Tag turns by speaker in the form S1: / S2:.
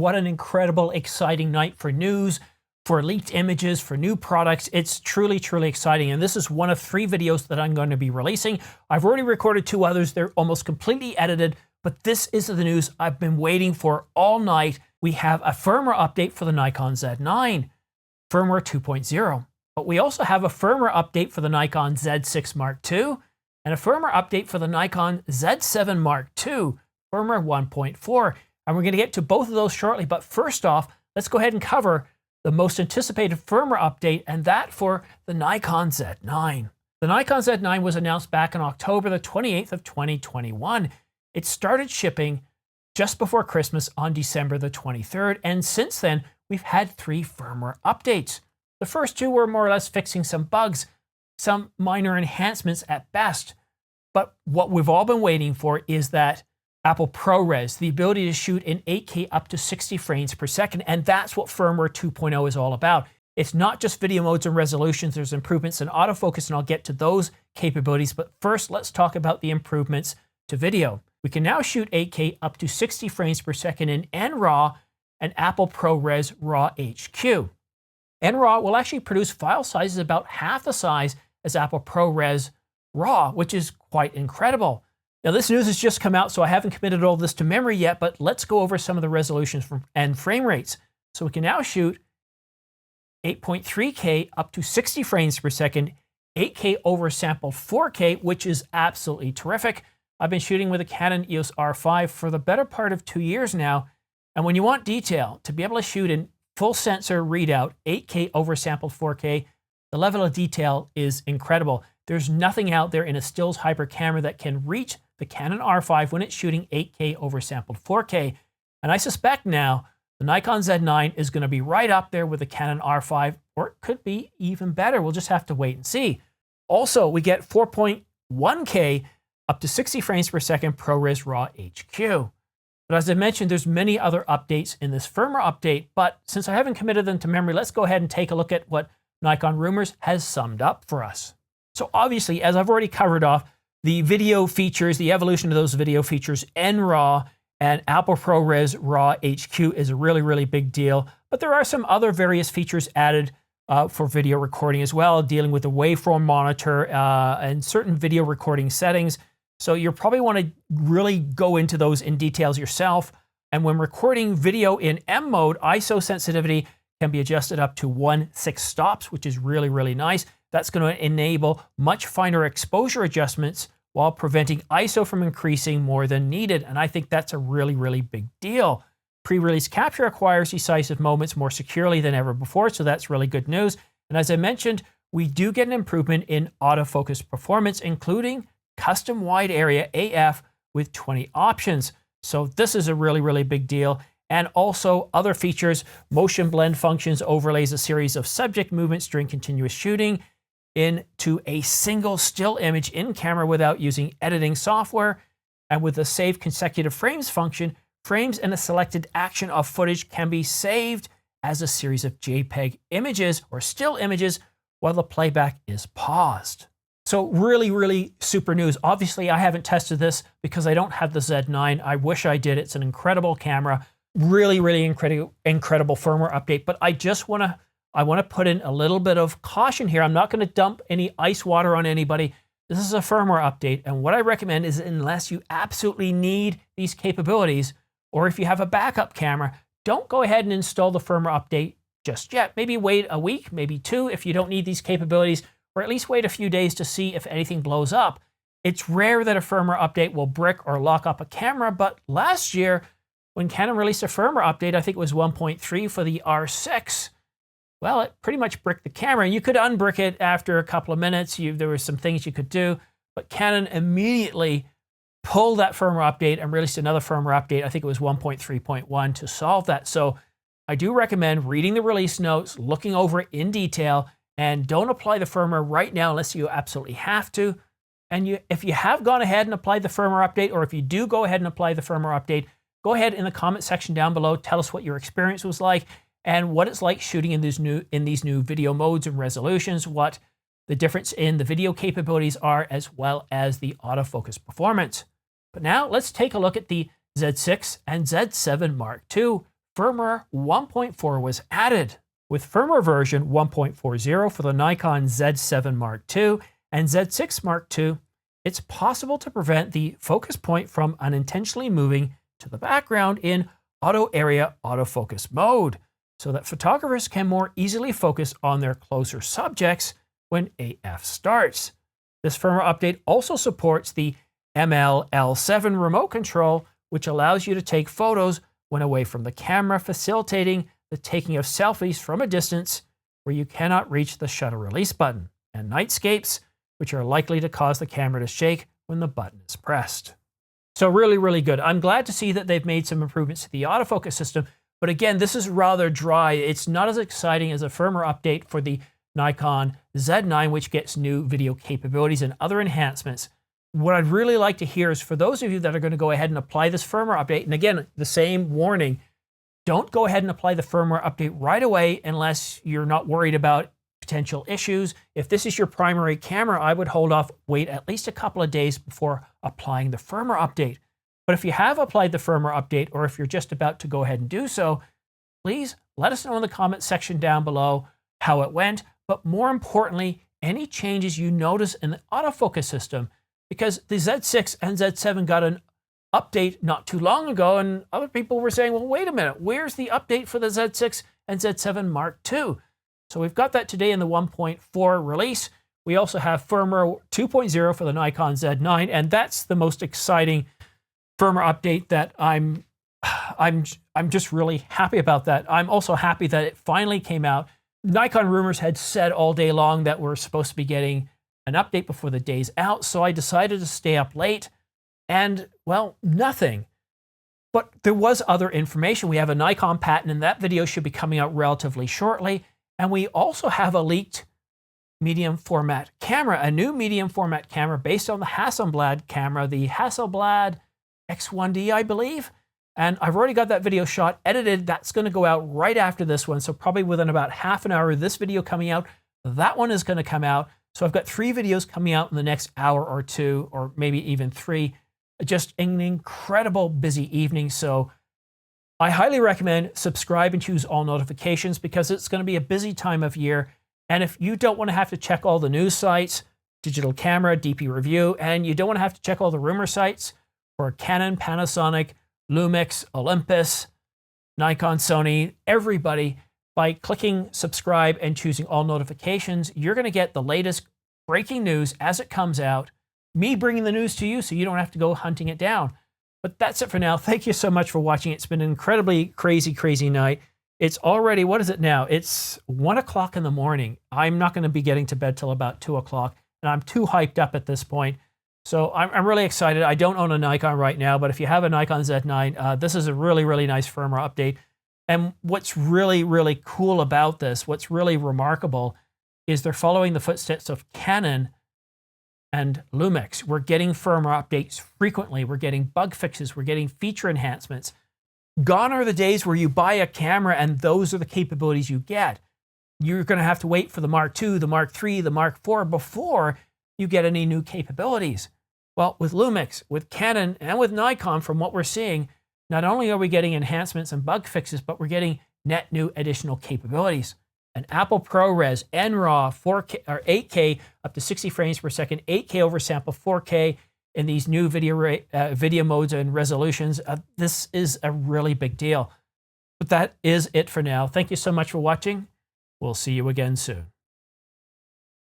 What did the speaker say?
S1: what an incredible, exciting night for news, for leaked images, for new products. It's truly, truly exciting. And this is one of 3 videos that I'm going to be releasing. I've already recorded 2 others. They're almost completely edited, but this is the news I've been waiting for all night. We have a firmware update for the Nikon Z9, firmware 2.0. But we also have a firmware update for the Nikon Z6 Mark II and a firmware update for the Nikon Z7 Mark II, firmware 1.4. And we're going to get to both of those shortly. But first off, let's go ahead and cover the most anticipated firmware update, and that for the Nikon Z9. The Nikon Z9 was announced back on October the 28th of 2021. It started shipping just before Christmas on December the 23rd, and since then, we've had 3 firmware updates. The first 2 were more or less fixing some bugs, some minor enhancements at best. But what we've all been waiting for is that Apple ProRes, the ability to shoot in 8K up to 60 frames per second, and that's what firmware 2.0 is all about. It's not just video modes and resolutions, there's improvements in autofocus, and I'll get to those capabilities, but first let's talk about the improvements to video. We can now shoot 8K up to 60 frames per second in NRAW and Apple ProRes RAW HQ. NRAW will actually produce file sizes about half the size as Apple ProRes RAW, which is quite incredible. Now this news has just come out, so I haven't committed all this to memory yet, but let's go over some of the resolutions and frame rates. So we can now shoot 8.3K up to 60 frames per second, 8K oversampled 4K, which is absolutely terrific. I've been shooting with a Canon EOS R5 for the better part of 2 years now, and when you want detail, to be able to shoot in full sensor readout, 8K oversampled 4K, the level of detail is incredible. There's nothing out there in a stills hyper camera that can reach the Canon R5 when it's shooting 8K oversampled 4K. And I suspect now the Nikon Z9 is going to be right up there with the Canon R5, or it could be even better. We'll just have to wait and see. Also, we get 4.1K up to 60 frames per second ProRes RAW HQ. But as I mentioned, there's many other updates in this firmware update, but since I haven't committed them to memory, let's go ahead and take a look at what Nikon Rumors has summed up for us. So obviously, as I've already covered off, the video features, the evolution of those video features, NRAW and Apple ProRes RAW HQ is a really, really big deal. But there are some other various features added for video recording as well, dealing with the waveform monitor and certain video recording settings. So you'll probably want to really go into those in details yourself. And when recording video in M mode, ISO sensitivity can be adjusted up to 1/6 stops, which is really, really nice. That's going to enable much finer exposure adjustments while preventing ISO from increasing more than needed. And I think that's a really, really big deal. Pre-release capture acquires decisive moments more securely than ever before, so that's really good news. And as I mentioned, we do get an improvement in autofocus performance, including custom wide area AF with 20 options. So this is a really, really big deal. And also other features, motion blend functions overlays a series of subject movements during continuous shooting into a single still image in camera without using editing software. And with the save consecutive frames function, frames in a selected action of footage can be saved as a series of JPEG images or still images while the playback is paused. So really, really super news. Obviously, I haven't tested this because I don't have the Z9. I wish I did. It's an incredible camera. Really, really incredible firmware update. But I want to put in a little bit of caution here. I'm not going to dump any ice water on anybody. This is a firmware update. And what I recommend is, unless you absolutely need these capabilities, or if you have a backup camera, don't go ahead and install the firmware update just yet. Maybe wait a week, maybe 2 if you don't need these capabilities, or at least wait a few days to see if anything blows up. It's rare that a firmware update will brick or lock up a camera, but last year, when Canon released a firmware update, I think it was 1.3 for the R6, well, it pretty much bricked the camera. You could unbrick it after a couple of minutes. There were some things you could do, but Canon immediately pulled that firmware update and released another firmware update. I think it was 1.3.1 to solve that. So I do recommend reading the release notes, looking over it in detail, and don't apply the firmware right now unless you absolutely have to. And if you have gone ahead and applied the firmware update, or if you do go ahead and apply the firmware update, go ahead in the comment section down below, tell us what your experience was like and what it's like shooting in these new video modes and resolutions, what the difference in the video capabilities are, as well as the autofocus performance. But now let's take a look at the Z6 and Z7 Mark II firmware 1.4 was added. With firmware version 1.40 for the Nikon Z7 Mark II and Z6 Mark II, it's possible to prevent the focus point from unintentionally moving to the background in auto area autofocus mode, so that photographers can more easily focus on their closer subjects when AF starts. This firmware update also supports the ML-L7 remote control, which allows you to take photos when away from the camera, facilitating the taking of selfies from a distance where you cannot reach the shutter release button, and nightscapes, which are likely to cause the camera to shake when the button is pressed. So really, really good. I'm glad to see that they've made some improvements to the autofocus system, but again, this is rather dry. It's not as exciting as a firmware update for the Nikon Z9, which gets new video capabilities and other enhancements. What I'd really like to hear is for those of you that are going to go ahead and apply this firmware update, and again, the same warning, don't go ahead and apply the firmware update right away unless you're not worried about potential issues. If this is your primary camera, I would hold off, wait at least a couple of days before applying the firmware update. But if you have applied the firmware update, or if you're just about to go ahead and do so, please let us know in the comment section down below how it went, but more importantly, any changes you notice in the autofocus system, because the Z6 and Z7 got an update not too long ago, and other people were saying, well, wait a minute, where's the update for the Z6 and Z7 Mark II? So we've got that today in the 1.4 release. We also have firmware 2.0 for the Nikon Z9, and that's the most exciting firmware update that I'm just really happy about that. I'm also happy that it finally came out. Nikon rumors had said all day long that we're supposed to be getting an update before the day's out, so I decided to stay up late. And, well, nothing. But there was other information. We have a Nikon patent, and that video should be coming out relatively shortly. And we also have a leaked medium format camera, a new medium format camera based on the Hasselblad camera, the Hasselblad X1D, I believe. And I've already got that video shot, edited. That's going to go out right after this one. So probably within about half an hour of this video coming out, that one is going to come out. So I've got 3 videos coming out in the next hour or 2, or maybe even 3. Just an incredible busy evening. So I highly recommend subscribe and choose all notifications, because it's going to be a busy time of year. And if you don't want to have to check all the news sites, Digital Camera, DP Review, and you don't want to have to check all the rumor sites for Canon, Panasonic, Lumix, Olympus, Nikon, Sony, everybody, by clicking subscribe and choosing all notifications, you're going to get the latest breaking news as it comes out. Me bringing the news to you so you don't have to go hunting it down. But that's it for now. Thank you so much for watching. It's been an incredibly crazy, crazy night. It's already, what is it now? It's 1 o'clock in the morning. I'm not going to be getting to bed till about 2 o'clock, and I'm too hyped up at this point. So I'm really excited. I don't own a Nikon right now, but if you have a Nikon Z9, this is a really, really nice firmware update. And what's really, really cool about this, what's really remarkable, is they're following the footsteps of Canon and Lumix. We're getting firmware updates frequently. We're getting bug fixes. We're getting feature enhancements. Gone are the days where you buy a camera and those are the capabilities you get. You're going to have to wait for the Mark II, the Mark III, the Mark IV before you get any new capabilities. Well, with Lumix, with Canon, and with Nikon, from what we're seeing, not only are we getting enhancements and bug fixes, but we're getting net new additional capabilities. An Apple ProRes, NRAW, 4K or 8K up to 60 frames per second, 8K oversample, 4K in these new video modes and resolutions. This is a really big deal. But that is it for now. Thank you so much for watching. We'll see you again soon.